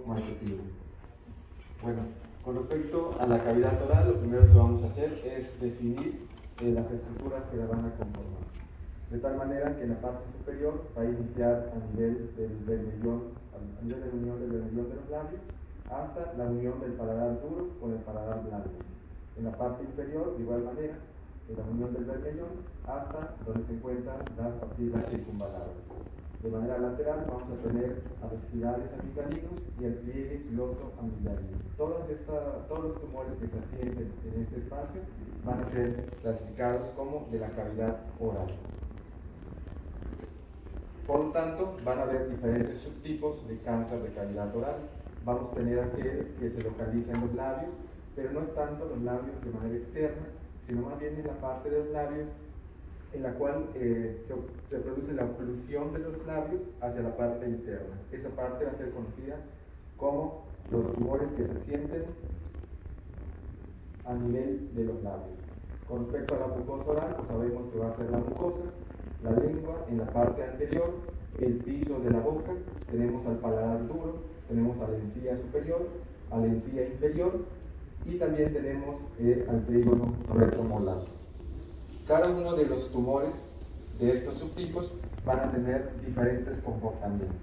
marketing. Bueno, con respecto a la cavidad oral, lo primero que vamos a hacer es definir las estructuras que la van a conformar. De tal manera que en la parte superior va a iniciar a nivel del bermellón, a nivel de la unión del bermellón de los labios, hasta la unión del paladar duro con el paladar blando. En la parte inferior, de igual manera, de la unión del bermellón hasta donde se encuentran las papilas circunvalares. De manera lateral vamos a tener a los girales amigdalinos y el pliegue piloso amigdalino. Todos los tumores que se asienten en este espacio van a ser clasificados como de la cavidad oral. Por lo tanto, van a haber diferentes subtipos de cáncer de cavidad oral. Vamos a tener aquel que se localiza en los labios, pero no es tanto los labios de manera externa, sino más bien en la parte de los labios en la cual se produce la oclusión de los labios hacia la parte interna. Esa parte va a ser conocida como los tumores que se sienten a nivel de los labios. Con respecto a la mucosa oral, pues sabemos que va a ser la mucosa, la lengua en la parte anterior, el piso de la boca, tenemos al paladar duro, tenemos a la encía superior, a la encía inferior y también tenemos al trígono retromolar. Cada uno de los tumores de estos subtipos van a tener diferentes comportamientos.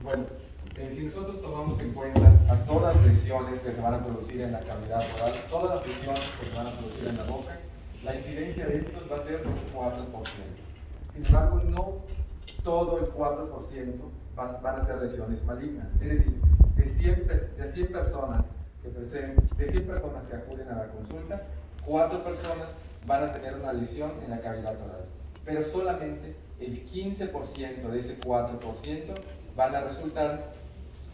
Bueno, si nosotros tomamos en cuenta a todas las lesiones que se van a producir en la cavidad oral, todas las lesiones que se van a producir en la boca, la incidencia de estos va a ser de un 4%. Sin embargo, no todo el 4% van a ser lesiones malignas. Es decir, de 100 personas que acuden a la consulta, 4 personas van a tener una lesión en la cavidad oral. Pero solamente el 15% de ese 4% van a resultar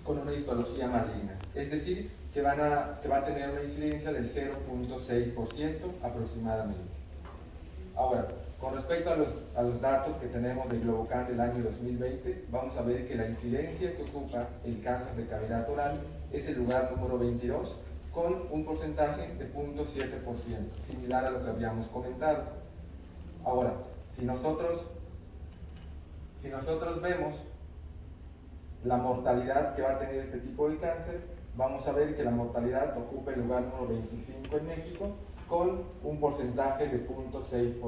con una histología maligna. Es decir, que va a tener una incidencia del 0.6% aproximadamente. Ahora, con respecto a los datos que tenemos del Globocan del año 2020, vamos a ver que la incidencia que ocupa el cáncer de cavidad oral es el lugar número 22, con un porcentaje de 0.7%, similar a lo que habíamos comentado. Ahora, si nosotros vemos la mortalidad que va a tener este tipo de cáncer, vamos a ver que la mortalidad ocupa el lugar número 25 en México, con un porcentaje de 0.6%.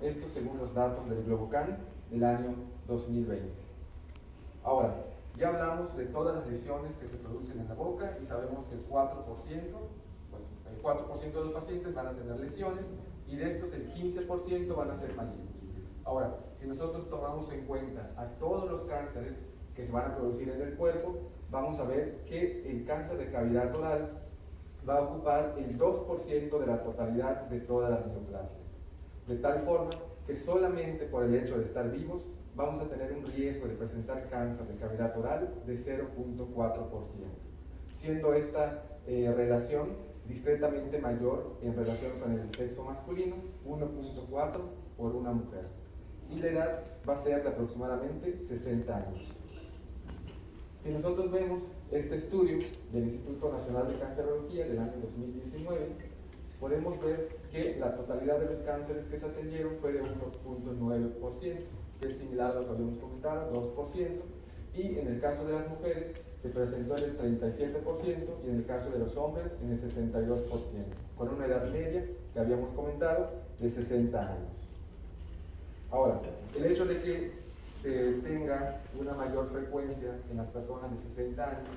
Esto según los datos del Globocan del año 2020. Ahora, ya hablamos de todas las lesiones que se producen en la boca y sabemos que el 4%, pues el 4% de los pacientes van a tener lesiones y de estos el 15% van a ser malignos. Ahora, si nosotros tomamos en cuenta a todos los cánceres que se van a producir en el cuerpo, vamos a ver que el cáncer de cavidad oral va a ocupar el 2% de la totalidad de todas las neoplasias. De tal forma que solamente por el hecho de estar vivos vamos a tener un riesgo de presentar cáncer de cavidad oral de 0.4%, siendo esta relación discretamente mayor en relación con el sexo masculino, 1.4 por una mujer. Y la edad va a ser de aproximadamente 60 años. Si nosotros vemos este estudio del Instituto Nacional de Cancerología del año 2019, podemos ver que la totalidad de los cánceres que se atendieron fue de 1.9%, que es similar a lo que habíamos comentado, 2%, y en el caso de las mujeres se presentó en el 37% y en el caso de los hombres en el 62%, con una edad media que habíamos comentado de 60 años. Ahora, el hecho de que se tenga una mayor frecuencia en las personas de 60 años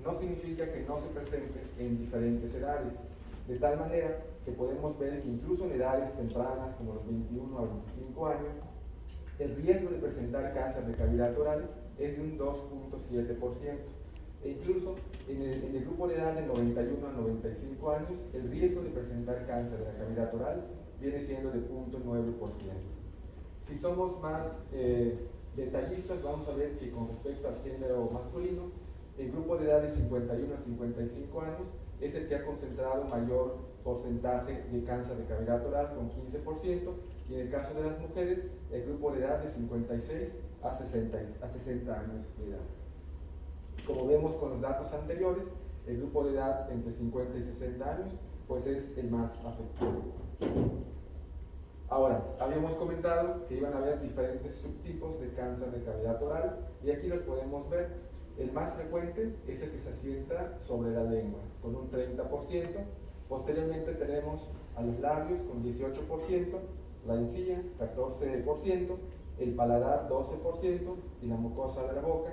no significa que no se presente en diferentes edades, de tal manera que podemos ver que incluso en edades tempranas como los 21 a 25 años, el riesgo de presentar cáncer de cavidad oral es de un 2.7%, e incluso en el grupo de edad de 91 a 95 años, el riesgo de presentar cáncer de la cavidad oral viene siendo de 0.9%. Si somos más detallistas, vamos a ver que con respecto al género masculino, el grupo de edad de 51 a 55 años es el que ha concentrado mayor porcentaje de cáncer de cavidad oral con 15%, Y en el caso de las mujeres, el grupo de edad de 56 a 60 años de edad. Como vemos con los datos anteriores, el grupo de edad entre 50 y 60 años pues es el más afectado. Ahora, habíamos comentado que iban a haber diferentes subtipos de cáncer de cavidad oral y aquí los podemos ver. El más frecuente es el que se asienta sobre la lengua, con un 30%. Posteriormente tenemos a los labios con 18%, la encía 14%, el paladar 12% y la mucosa de la boca,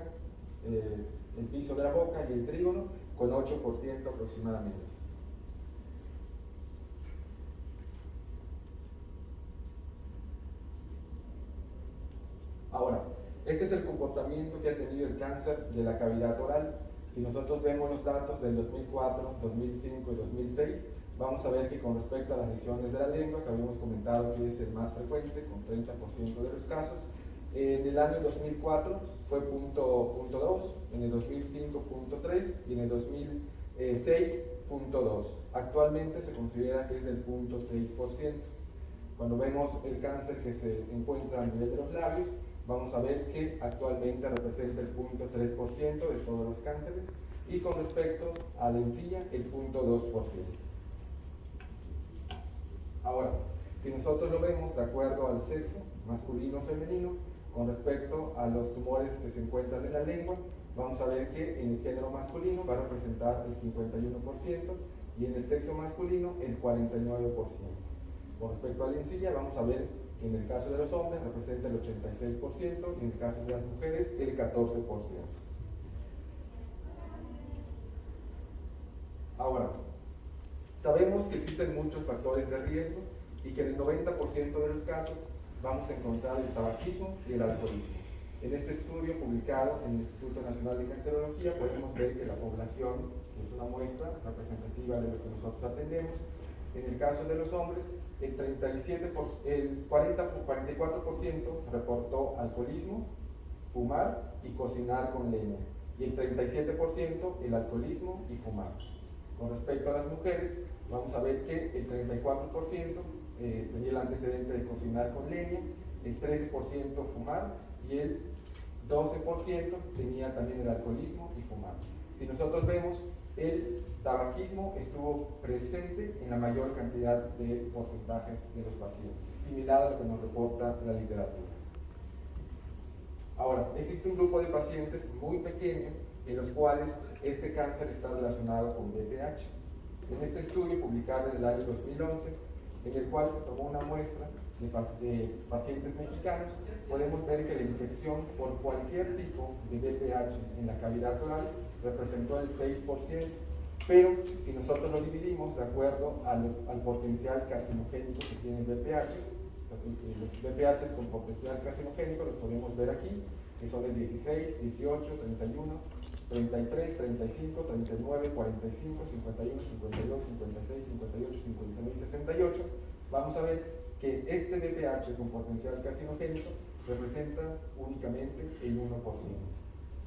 el piso de la boca y el trígono con 8% aproximadamente. Ahora, este es el comportamiento que ha tenido el cáncer de la cavidad oral. Si nosotros vemos los datos del 2004, 2005 y 2006, vamos a ver que con respecto a las lesiones de la lengua, que habíamos comentado que es el más frecuente, con 30% de los casos, en el año 2004 fue 0.2, en el 2005 0.3 y en el 2006 0.2. Actualmente se considera que es del 0.6%. Cuando vemos el cáncer que se encuentra a nivel de los labios, vamos a ver que actualmente representa el 0.3% de todos los cánceres y con respecto a la encía el 0.2%. Ahora, si nosotros lo vemos de acuerdo al sexo, masculino o femenino, con respecto a los tumores que se encuentran en la lengua, vamos a ver que en el género masculino va a representar el 51% y en el sexo masculino el 49%. Con respecto a la encía, vamos a ver que en el caso de los hombres representa el 86% y en el caso de las mujeres el 14%. Ahora, sabemos que existen muchos factores de riesgo y que en el 90% de los casos vamos a encontrar el tabaquismo y el alcoholismo. En este estudio publicado en el Instituto Nacional de Cancerología podemos ver que la población, que es una muestra representativa de lo que nosotros atendemos, en el caso de los hombres, el 44% reportó alcoholismo, fumar y cocinar con leña, y el 37% el alcoholismo y fumar. Con respecto a las mujeres, vamos a ver que el 34% tenía el antecedente de cocinar con leña, el 13% fumar y el 12% tenía también el alcoholismo y fumar. Si nosotros vemos, el tabaquismo estuvo presente en la mayor cantidad de porcentajes de los pacientes, similar a lo que nos reporta la literatura. Ahora, existe un grupo de pacientes muy pequeño en los cuales este cáncer está relacionado con BPH. En este estudio publicado en el año 2011, en el cual se tomó una muestra de pacientes mexicanos, podemos ver que la infección por cualquier tipo de BPH en la cavidad oral representó el 6%, pero si nosotros lo dividimos de acuerdo al potencial carcinogénico que tiene el BPH, los BPH con potencial carcinogénico los podemos ver aquí, que son el 16, 18, 31, 33, 35, 39, 45, 51, 52, 56, 58, 59 y 68, vamos a ver que este BPH con potencial carcinogénico representa únicamente el 1%.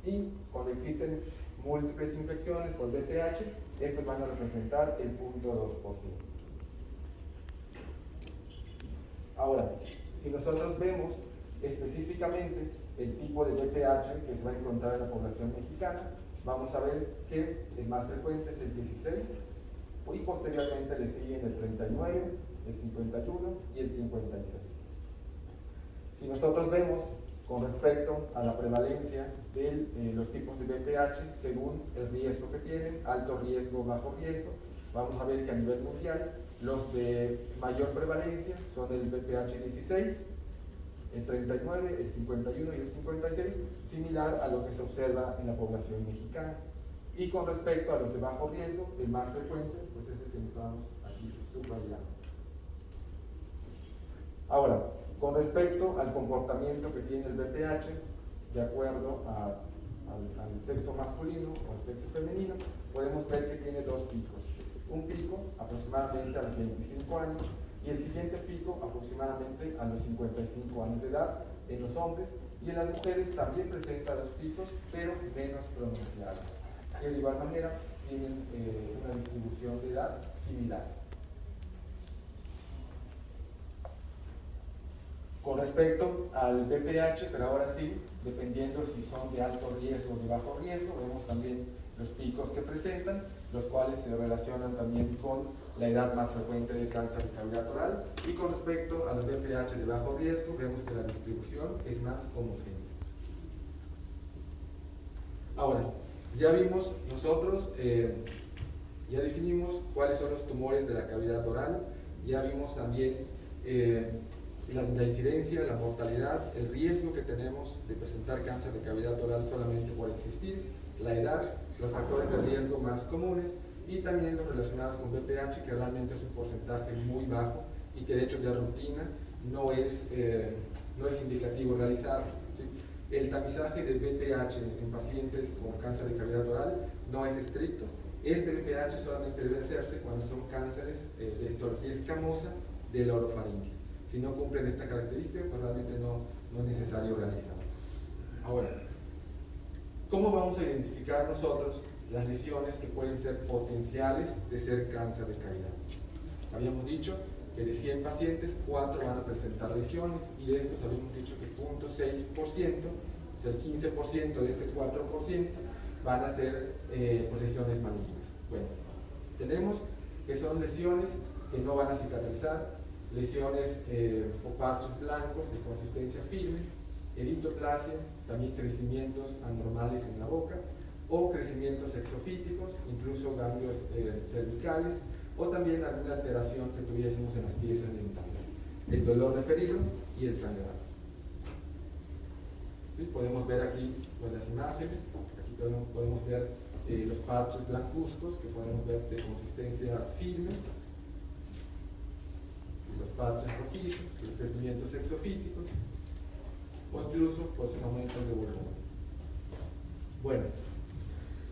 Y cuando existen múltiples infecciones por BPH, estos van a representar el 0.2%. Ahora, si nosotros vemos específicamente el tipo de BPH que se va a encontrar en la población mexicana, vamos a ver que el más frecuente es el 16 y posteriormente le siguen el 39, el 51 y el 56. Si nosotros vemos con respecto a la prevalencia de los tipos de BPH según el riesgo que tienen, alto riesgo, bajo riesgo, vamos a ver que a nivel mundial los de mayor prevalencia son el BPH 16, el 39, el 51 y el 56, similar a lo que se observa en la población mexicana. Y con respecto a los de bajo riesgo, el más frecuente pues es el que estamos aquí subrayando. Ahora, con respecto al comportamiento que tiene el BPH, de acuerdo al sexo masculino o al sexo femenino, podemos ver que tiene dos picos. Un pico aproximadamente a los 25 años y el siguiente pico aproximadamente a los 55 años de edad en los hombres, y en las mujeres también presenta los picos, pero menos pronunciados. Que de igual manera tienen una distribución de edad similar. Con respecto al BPH, pero ahora sí, dependiendo si son de alto riesgo o de bajo riesgo, vemos también los picos que presentan, los cuales se relacionan también con la edad más frecuente de cáncer de cavidad oral. Y con respecto a los BPH de bajo riesgo, vemos que la distribución es más homogénea. Ahora, ya vimos nosotros, ya definimos cuáles son los tumores de la cavidad oral, ya vimos también la incidencia, la mortalidad, el riesgo que tenemos de presentar cáncer de cavidad oral solamente por existir, la edad, los factores de riesgo más comunes y también los relacionados con BPH, que realmente es un porcentaje muy bajo y que de hecho de rutina no es indicativo realizarlo, ¿sí? El tamizaje de BPH en pacientes con cáncer de cavidad oral no es estricto. Este BPH solamente debe hacerse cuando son cánceres de histología escamosa de la orofaringe. Si no cumplen esta característica, pues realmente no es necesario realizarlo. Ahora, ¿cómo vamos a identificar nosotros las lesiones que pueden ser potenciales de ser cáncer de cavidad? Habíamos dicho que de 100 pacientes, 4 van a presentar lesiones y de estos habíamos dicho que 0.6%, o sea el 15% de este 4%, van a ser lesiones malignas. Bueno, tenemos que son lesiones que no van a cicatrizar, lesiones o parches blancos de consistencia firme, eritoplasia, también crecimientos anormales en la boca, o crecimientos exofíticos, incluso ganglios cervicales, o también alguna alteración que tuviésemos en las piezas dentales, el dolor referido y el sangrado. ¿Sí? Podemos ver aquí las imágenes, aquí podemos ver los parches blancuzcos que podemos ver de consistencia firme, los parches rojizos, los crecimientos exofíticos o incluso pues aumentos de volumen. Bueno,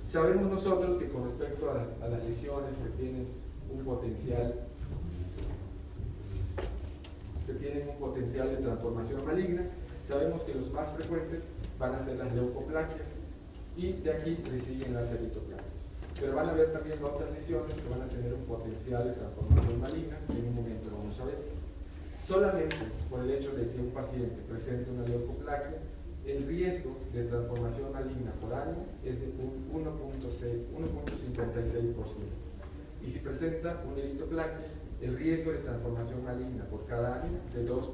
sabemos nosotros que con respecto a las lesiones que tienen un potencial de transformación maligna, sabemos que los más frecuentes van a ser las leucoplaquias y de aquí le siguen las eritoplaquias. Pero van a haber también otras lesiones que van a tener un potencial de transformación maligna, que en un momento vamos a ver. Solamente por el hecho de que un paciente presente una leucoplaquia, el riesgo de transformación maligna por año es de 1.56%. Y si presenta una eritoplaquia, el riesgo de transformación maligna por cada año de 2.7%.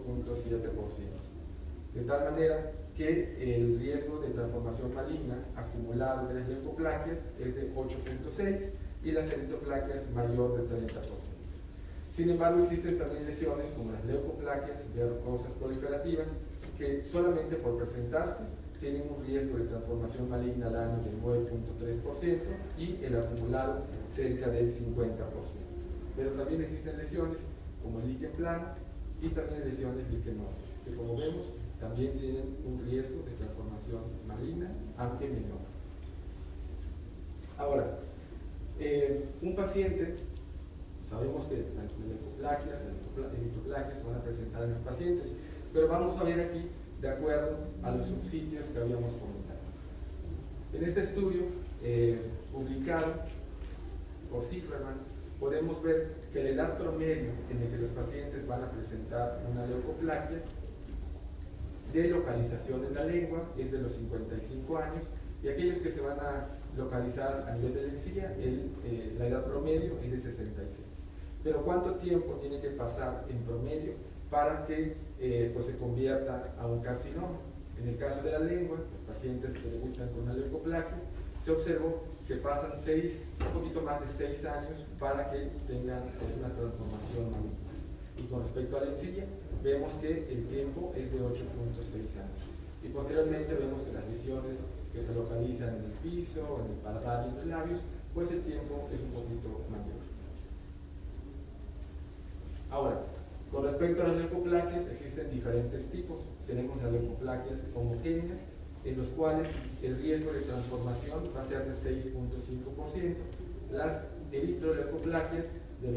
De tal manera que el riesgo de transformación maligna acumulado de las leucoplaquias es de 8.6 y las eritoplaquias mayor de 30%. Sin embargo, existen también lesiones como las leucoplaquias verrucosas proliferativas que solamente por presentarse tienen un riesgo de transformación maligna al año del 9.3% y el acumulado cerca del 50%. Pero también existen lesiones como el líquen plano y también lesiones liquenoides, que como vemos también tienen un riesgo de transformación maligna, aunque menor. Ahora, un paciente, sabemos que las eritoplaquias se van a presentar en los pacientes, pero vamos a ver aquí de acuerdo a los subsitios que habíamos comentado. En este estudio publicado por Zimmerman, podemos ver que la edad promedio en la que los pacientes van a presentar una leucoplaquia de localización en la lengua es de los 55 años y aquellos que se van a localizar a nivel de la encía, la edad promedio es de 66. Pero ¿cuánto tiempo tiene que pasar en promedio para que pues se convierta a un carcinoma? En el caso de la lengua, los pacientes que debutan con una leucoplaquia, se observó que pasan un poquito más de 6 años para que tengan una transformación maligna. Y con respecto a la encía, vemos que el tiempo es de 8.6 años. Y posteriormente vemos que las lesiones que se localizan en el piso, en el paladar y en los labios, pues el tiempo es un poquito mayor. Ahora, con respecto a las leucoplaquias, existen diferentes tipos. Tenemos las leucoplaquias homogéneas, en los cuales el riesgo de transformación va a ser de 6.5%, las eritroleucoplaquias de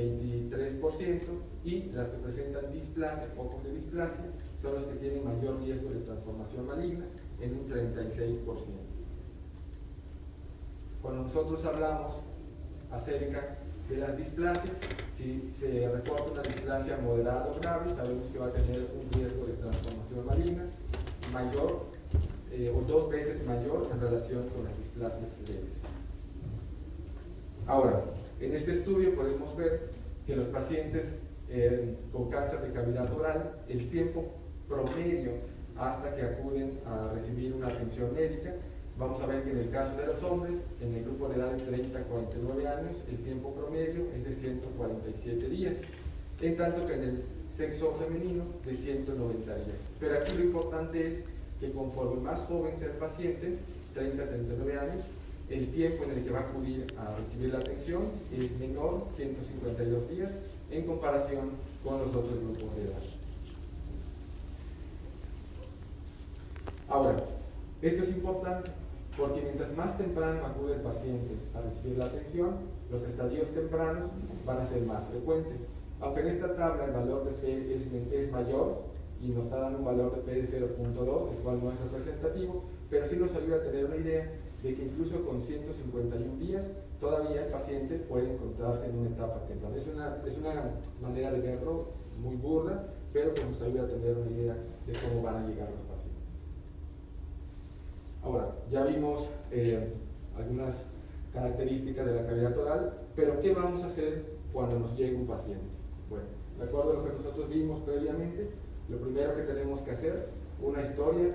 23% y las que presentan displasia, focos de displasia, son los que tienen mayor riesgo de transformación maligna en un 36%. Cuando nosotros hablamos acerca de las displasias. Si se reporta una displasia moderada o grave, sabemos que va a tener un riesgo de transformación maligna mayor o 2 veces mayor en relación con las displasias leves. Ahora, en este estudio podemos ver que los pacientes con cáncer de cavidad oral, el tiempo promedio hasta que acuden a recibir una atención médica, vamos a ver que en el caso de los hombres, en el grupo de edad de 30 a 49 años, el tiempo promedio es de 147 días, en tanto que en el sexo femenino de 190 días. Pero aquí lo importante es que conforme más joven sea el paciente, 30 a 39 años, el tiempo en el que va a acudir a recibir la atención es menor, 152 días, en comparación con los otros grupos de edad. Ahora, esto es importante porque mientras más temprano acude el paciente a recibir la atención, los estadios tempranos van a ser más frecuentes. Aunque en esta tabla el valor de P es mayor y nos está dando un valor de P de 0.2, el cual no es representativo, pero sí nos ayuda a tener una idea de que incluso con 151 días todavía el paciente puede encontrarse en una etapa temprana. Es una manera de verlo muy burda, pero que nos ayuda a tener una idea de cómo van a llegar los pacientes. Ahora, ya vimos algunas características de la cavidad oral, pero ¿qué vamos a hacer cuando nos llegue un paciente? Bueno, de acuerdo a lo que nosotros vimos previamente, lo primero que tenemos que hacer, una historia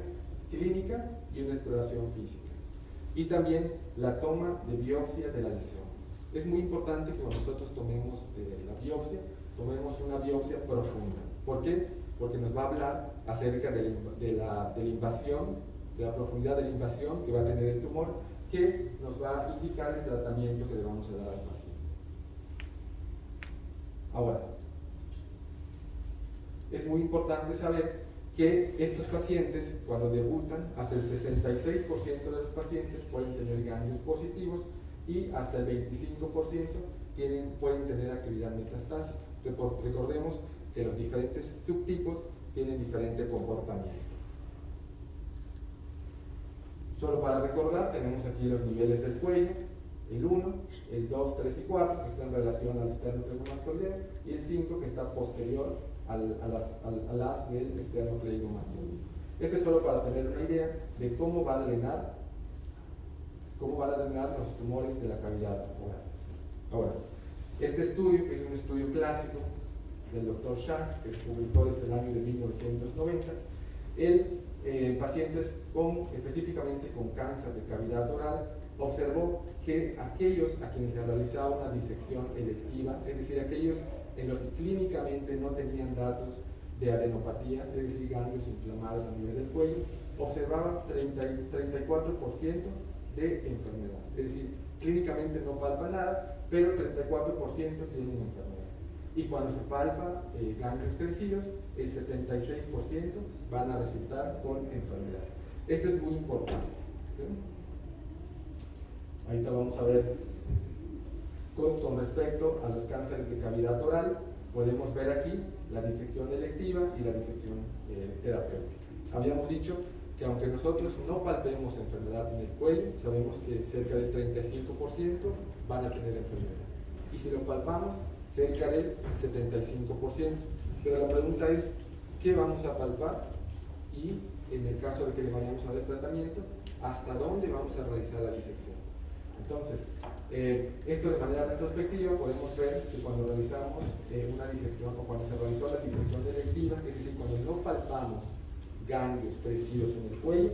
clínica y una exploración física. Y también la toma de biopsia de la lesión. Es muy importante que cuando nosotros tomemos la biopsia, tomemos una biopsia profunda. ¿Por qué? Porque nos va a hablar acerca de la invasión, de la profundidad de la invasión que va a tener el tumor, que nos va a indicar el tratamiento que le vamos a dar al paciente. Ahora, es muy importante saber que estos pacientes, cuando debutan, hasta el 66% de los pacientes pueden tener ganglios positivos y hasta el 25% pueden tener actividad metastásica. Recordemos que los diferentes subtipos tienen diferente comportamiento. Solo para recordar, tenemos aquí los niveles del cuello, el 1, el 2, 3 y 4, que está en relación al esternocleidomastoideo, y el 5, que está posterior al as del esternocleidomastoideo. Esto es solo para tener una idea de cómo van a drenar los tumores de la cavidad oral. Ahora, este estudio, que es un estudio clásico del Dr. Shah, que se publicó desde el año de 1990, pacientes específicamente con cáncer de cavidad oral, observó que aquellos a quienes se realizaba una disección electiva, es decir, aquellos en los que clínicamente no tenían datos de adenopatías, es decir, ganglios inflamados a nivel del cuello, observaban 34% de enfermedad. Es decir, clínicamente no palpa nada, pero 34% tienen enfermedad. Y cuando se palpa ganglios crecidos, el 76% van a resultar con enfermedad. Esto es muy importante, ¿sí? Ahorita vamos a ver con respecto a los cánceres de cavidad oral, podemos ver aquí la disección electiva y la disección terapéutica. Habíamos dicho que aunque nosotros no palpemos enfermedad en el cuello, sabemos que cerca del 35% van a tener enfermedad. Y si lo palpamos, cerca del 75%. Pero la pregunta es, ¿qué vamos a palpar? Y en el caso de que le vayamos a dar tratamiento, ¿hasta dónde vamos a realizar la disección? Entonces, esto de manera retrospectiva podemos ver que cuando realizamos una disección o cuando se realizó la disección electiva, es decir, cuando no palpamos ganglios crecidos en el cuello,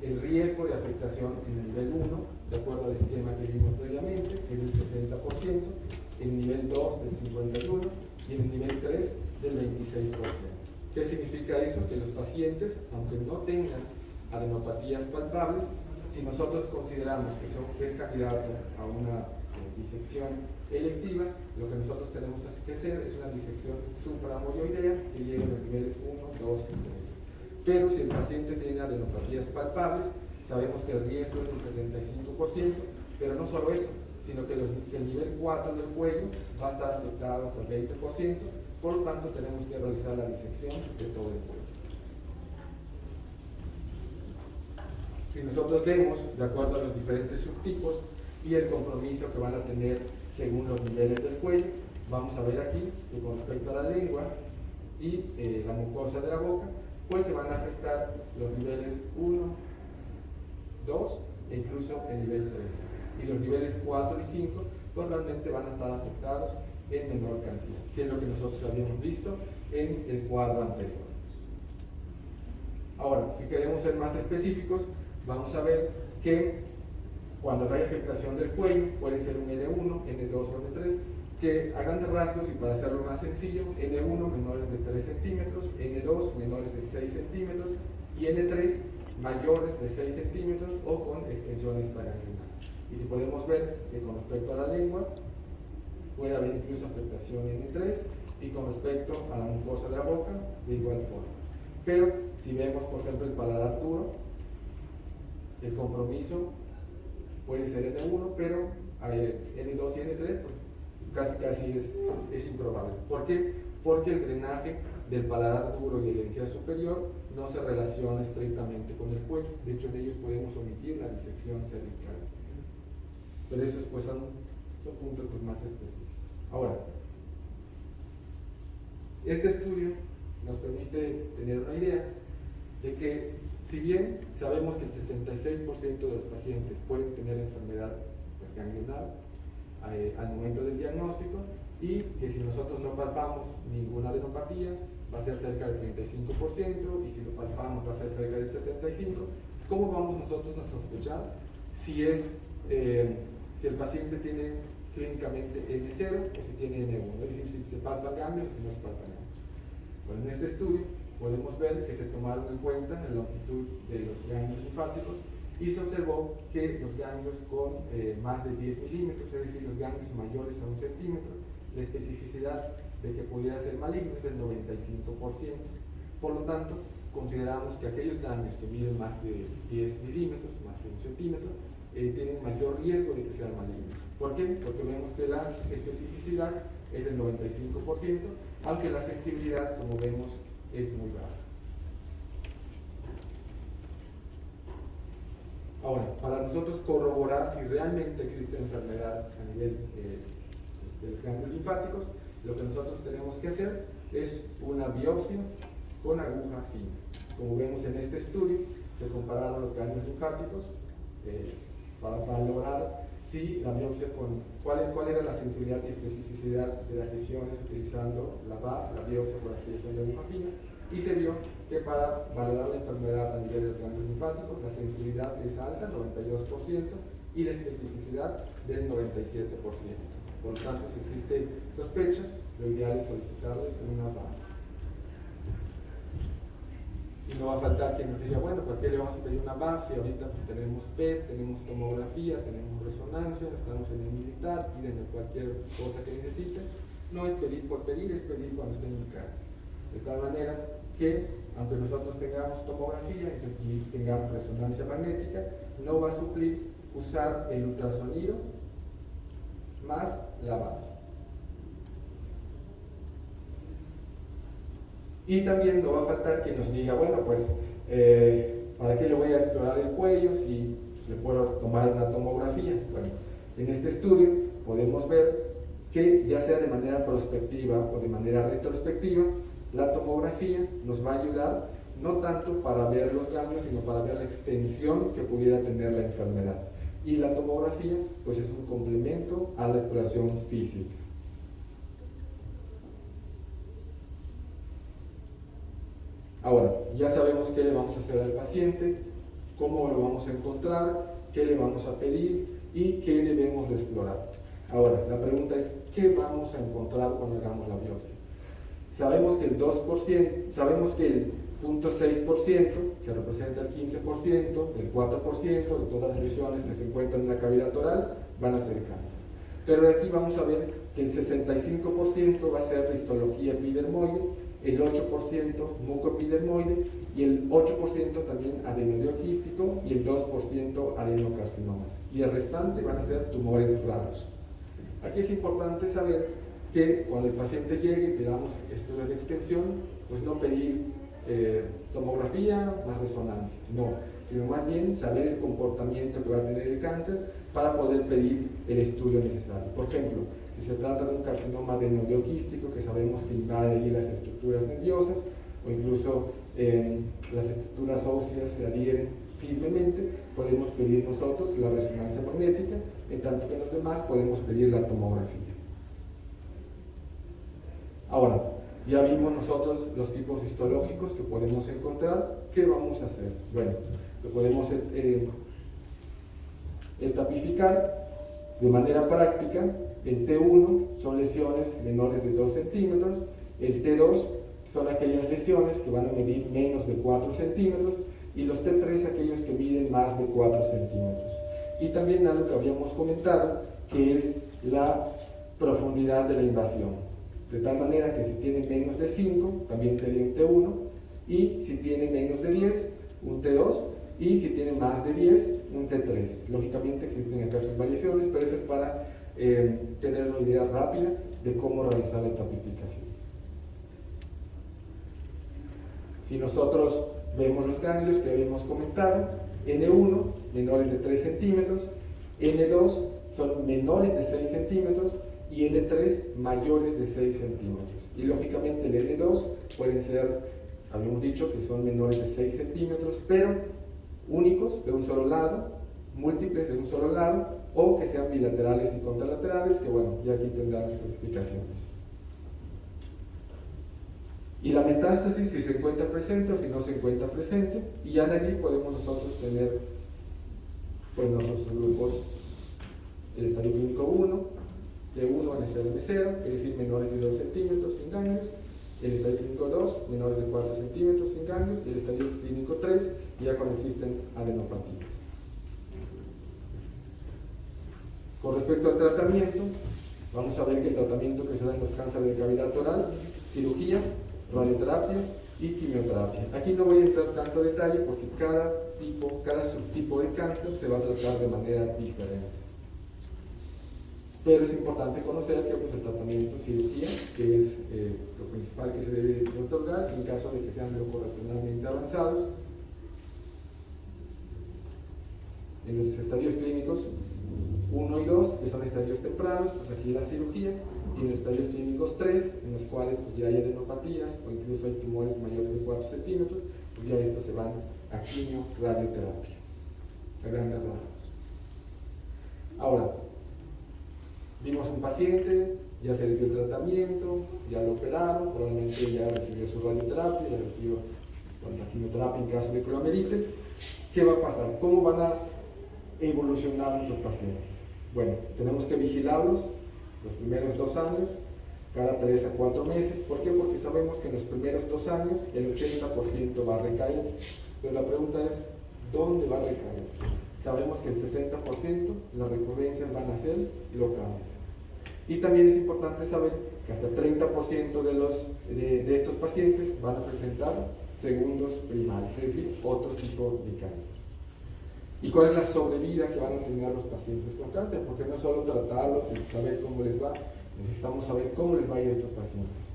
el riesgo de afectación en el nivel 1, de acuerdo al esquema que vimos previamente, es del 60%, en el nivel 2 del 51% y en el nivel 3 del 26%. ¿Qué significa eso? Que los pacientes, aunque no tengan adenopatías palpables, si nosotros consideramos que es candidato a una disección electiva, lo que nosotros tenemos que hacer es una disección supramoyoidea que llegue a los niveles 1, 2 y 3. Pero si el paciente tiene adenopatías palpables, sabemos que el riesgo es del 75%, pero no solo eso, sino que el nivel 4 del cuello va a estar afectado hasta el 20%, por lo tanto tenemos que realizar la disección de todo el cuello. Si nosotros vemos, de acuerdo a los diferentes subtipos y el compromiso que van a tener según los niveles del cuello. Vamos a ver aquí que con respecto a la lengua y la mucosa de la boca, pues se van a afectar los niveles 1, 2 e incluso el nivel 3. Y los niveles 4 y 5 pues realmente van a estar afectados en menor cantidad, que es lo que nosotros habíamos visto en el cuadro anterior. Ahora, si queremos ser más específicos, vamos a ver que cuando hay afectación del cuello, puede ser un N1, N2 o N3, que a grandes rasgos, y para hacerlo más sencillo, N1 menores de 3 centímetros, N2 menores de 6 centímetros y N3 mayores de 6 centímetros o con extensión extraganglionar. Y podemos ver que con respecto a la lengua puede haber incluso afectación N3 y con respecto a la mucosa de la boca de igual forma. Pero si vemos, por ejemplo, el paladar duro, el compromiso puede ser N1, pero N2 y N3 pues, casi es improbable. ¿Por qué? Porque el drenaje del paladar duro y el encía superior no se relaciona estrictamente con el cuello. De hecho, en ellos podemos omitir la disección cervical. Pero esos pues, son puntos pues, más específicos. Ahora, este estudio nos permite tener una idea de que, si bien sabemos que el 66% de los pacientes pueden tener enfermedad pues, ganglionar al momento del diagnóstico, y que si nosotros no palpamos ninguna adenopatía va a ser cerca del 35%, y si lo palpamos va a ser cerca del 75%, ¿cómo vamos nosotros a sospechar si el paciente tiene clínicamente N0 o si tiene N1? Es decir, si se palpan ganglios o si no se palpan ganglios. Bueno, en este estudio podemos ver que se tomaron en cuenta la longitud de los ganglios linfáticos y se observó que los ganglios con más de 10 milímetros, es decir, los ganglios mayores a 1 centímetro, la especificidad de que pudiera ser maligno es del 95%. Por lo tanto, consideramos que aquellos ganglios que miden más de 10 milímetros, más de 1 centímetro, tienen mayor riesgo de que sean malignos. ¿Por qué? Porque vemos que la especificidad es del 95%, aunque la sensibilidad, como vemos, es muy baja. Ahora, para nosotros corroborar si realmente existe enfermedad a nivel de los ganglios linfáticos, lo que nosotros tenemos que hacer es una biopsia con aguja fina. Como vemos en este estudio, se compararon los ganglios linfáticos para valorar si la biopsia cuál era la sensibilidad y especificidad de las lesiones utilizando la BAF, la biopsia por aspiración de aguja fina, y se vio que para valorar la enfermedad a nivel de los ganglios linfáticos la sensibilidad es alta, 92%, y la especificidad del 97%. Por lo tanto, si existe sospecha, lo ideal es solicitarle una BAF. Y no va a faltar quien nos diga, bueno, ¿por qué le vamos a pedir una BAF si ahorita pues, tenemos PET, tenemos tomografía, tenemos resonancia, estamos en el militar, pídenme cualquier cosa que necesiten? No es pedir por pedir, es pedir cuando esté indicado. De tal manera que, aunque nosotros tengamos tomografía y tengamos resonancia magnética, no va a suplir usar el ultrasonido más la BAF. Y también no va a faltar quien nos diga, bueno, pues, ¿para qué le voy a explorar el cuello si le puedo tomar una tomografía? Bueno, en este estudio podemos ver que ya sea de manera prospectiva o de manera retrospectiva, la tomografía nos va a ayudar no tanto para ver los ganglios, sino para ver la extensión que pudiera tener la enfermedad. Y la tomografía, pues, es un complemento a la exploración física. Ahora, ya sabemos qué le vamos a hacer al paciente, cómo lo vamos a encontrar, qué le vamos a pedir y qué debemos de explorar. Ahora, la pregunta es, ¿qué vamos a encontrar cuando hagamos la biopsia? Sabemos que el 2%, sabemos que el 0.6%, que representa el 15%, el 4% de todas las lesiones que se encuentran en la cavidad oral, van a ser cáncer. Pero aquí vamos a ver que el 65% va a ser histología epidermoide, el 8% mucoepidermoide y el 8% también adenodioquístico y el 2% adenocarcinomas. Y el restante van a ser tumores raros. Aquí es importante saber que cuando el paciente llegue y pidamos estudios de extensión, pues no pedir tomografía más resonancia, no, sino más bien saber el comportamiento que va a tener el cáncer para poder pedir el estudio necesario. Por ejemplo, si se trata de un carcinoma adenoideoquístico que sabemos que invade allí las estructuras nerviosas, o incluso las estructuras óseas se adhieren firmemente, podemos pedir nosotros la resonancia magnética, en tanto que los demás podemos pedir la tomografía. Ahora, ya vimos nosotros los tipos histológicos que podemos encontrar. ¿Qué vamos a hacer? Bueno, lo podemos etapificar de manera práctica. El T1 son lesiones menores de 2 centímetros, el T2 son aquellas lesiones que van a medir menos de 4 centímetros y los T3 aquellos que miden más de 4 centímetros. Y también algo que habíamos comentado, que es la profundidad de la invasión. De tal manera que si tiene menos de 5, también sería un T1, y si tiene menos de 10, un T2, y si tiene más de 10, un T3. Lógicamente existen acá sus variaciones, pero eso es para tener una idea rápida de cómo realizar la tapificación. Si nosotros vemos los ganglios que habíamos comentado, N1, menores de 3 centímetros, N2 son menores de 6 centímetros, y N3 mayores de 6 centímetros. Y lógicamente el N2 pueden ser, habíamos dicho que son menores de 6 centímetros, pero únicos de un solo lado, múltiples de un solo lado, o que sean bilaterales y contralaterales, que bueno, ya aquí tendrán las clasificaciones. Y la metástasis, si se encuentra presente o si no se encuentra presente, y ya de allí podemos nosotros tener pues nuestros grupos, el estadio clínico 1, T1 en estadio M0, es decir, menores de 2 centímetros sin ganglios, el estadio clínico 2, menores de 4 centímetros sin ganglios, y el estadio clínico 3, ya cuando existen adenopatías. Con respecto al tratamiento, vamos a ver que el tratamiento que se da en los cánceres de cavidad oral, cirugía, radioterapia y quimioterapia. Aquí no voy a entrar tanto detalle porque cada subtipo de cáncer se va a tratar de manera diferente. Pero es importante conocer que pues, el tratamiento cirugía, que es lo principal que se debe otorgar en caso de que sean leucorregionalmente avanzados. En los estadios clínicos 1 y 2, que son estadios tempranos, pues aquí la cirugía, y en los estadios clínicos 3, en los cuales pues, ya hay adenopatías o incluso hay tumores mayores de 4 centímetros, pues ya estos se van a quimio, radioterapia, a grandes rasgos. Ahora, vimos un paciente, ya se le dio el tratamiento, ya lo operaron, probablemente ya recibió su radioterapia, ya recibió la quimioterapia en caso de que lo amerite. ¿Qué va a pasar? ¿Cómo van a evolucionar nuestros pacientes? Bueno, tenemos que vigilarlos los primeros 2 años, cada 3 a 4 meses. ¿Por qué? Porque sabemos que en los primeros 2 años el 80% va a recaer. Pero la pregunta es, ¿dónde va a recaer? Sabemos que el 60% las recurrencias van a ser locales. Y también es importante saber que hasta 30% de estos pacientes van a presentar segundos primarios, es decir, otro tipo de cáncer. ¿Y cuál es la sobrevida que van a tener los pacientes con cáncer? Porque no solo tratarlos y saber cómo les va, necesitamos saber cómo les va a ir a estos pacientes.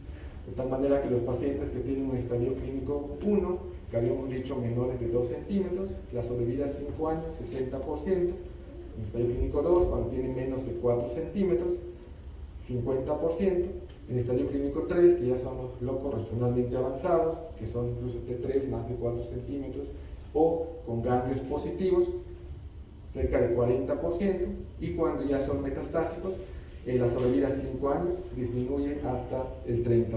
De tal manera que los pacientes que tienen un estadio clínico 1, que habíamos dicho menores de 2 centímetros, la sobrevida es 5 años, 60%. En el estadio clínico 2, cuando tienen menos de 4 centímetros, 50%. En el estadio clínico 3, que ya son los locos regionalmente avanzados, que son incluso T3 más de 4 centímetros, o con ganglios positivos, cerca de 40%, y cuando ya son metastásicos, la sobrevida es 5 años, disminuye hasta el 30%.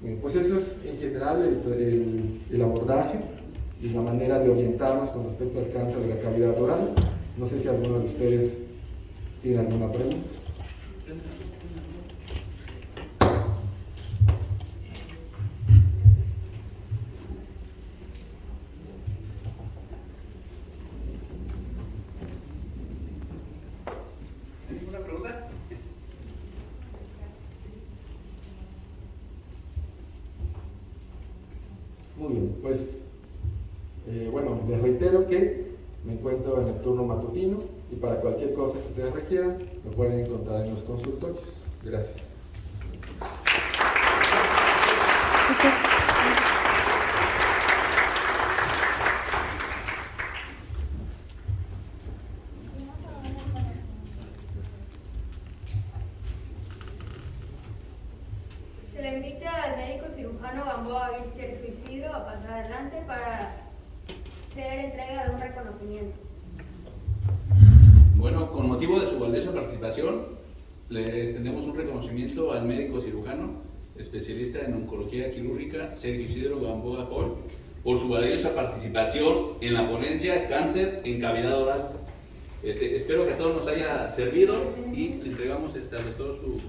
Bien, pues eso es en general el abordaje y la manera de orientarnos con respecto al cáncer de la cavidad oral. No sé si alguno de ustedes tiene alguna pregunta. ¿Ninguna pregunta? Muy bien, pues bueno, les reitero que me encuentro en el turno matutino y para cualquier cosa que ustedes requieran me pueden encontrar en los consultorios. Gracias. Gamboa y Sergio Isidro a pasar adelante para ser entrega de un reconocimiento. Bueno, con motivo de su valiosa participación, le extendemos un reconocimiento al médico cirujano, especialista en oncología quirúrgica, Sergio Isidro Gamboa Hall, por su valiosa participación en la ponencia Cáncer en cavidad oral. Espero que a todos nos haya servido y le entregamos al doctor su